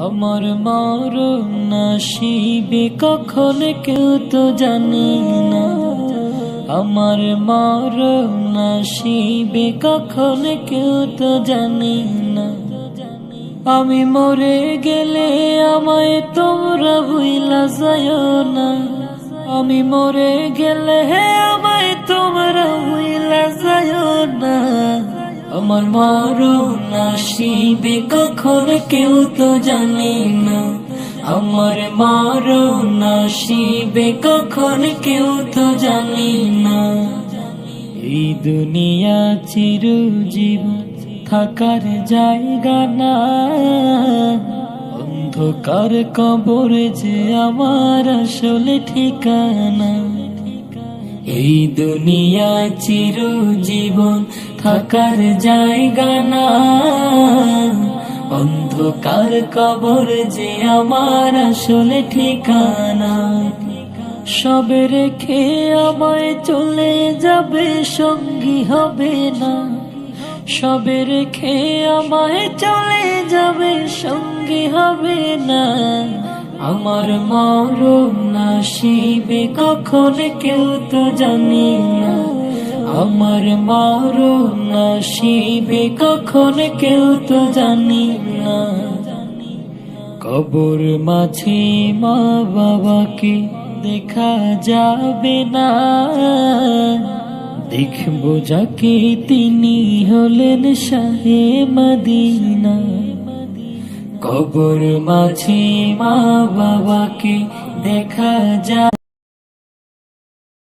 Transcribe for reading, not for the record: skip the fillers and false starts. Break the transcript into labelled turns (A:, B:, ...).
A: আমার মরণ নসিবে কখন কেউ তো জানে না। আমার মরণ নসিবে কখন কেউ তো জানে না। আমি মরে গেলে আমায় তোমরা ভুইলা যাইও না। আমি মরে গেলে আমায় তোমরা ভুইলা যাইও না। আমার মরণ নসিবে কখন কেউ তো জানে না। আমার মরণ নসিবে কখন কেউ তো জানে না। এই দুনিয়া চিরজীবন থাকার জায়গা না। অন্ধকার কবর যে আমার আসলে ঠিকানা। এই দুনিয়া চিরজীবন থাকার জায়গা না। অন্ধকার কবর যে আমার আসলে ঠিকানা। সবে রেখে আমায় চলে যাবে, সঙ্গী হবে না। সবে রেখে আমায় চলে যাবে, সঙ্গী হবে না। আমার মরণ নসিবে কখন কেউ তো জানে না। আমার মরণ নসিবে কখন কেউ তো জানে না। কবর মাঝে মা বাবাকে দেখা যাবে না। দেখব যাকে তিনি হলেন শাহে মদিনা। কবর মাঝে মা বাবাকে দেখা যায়।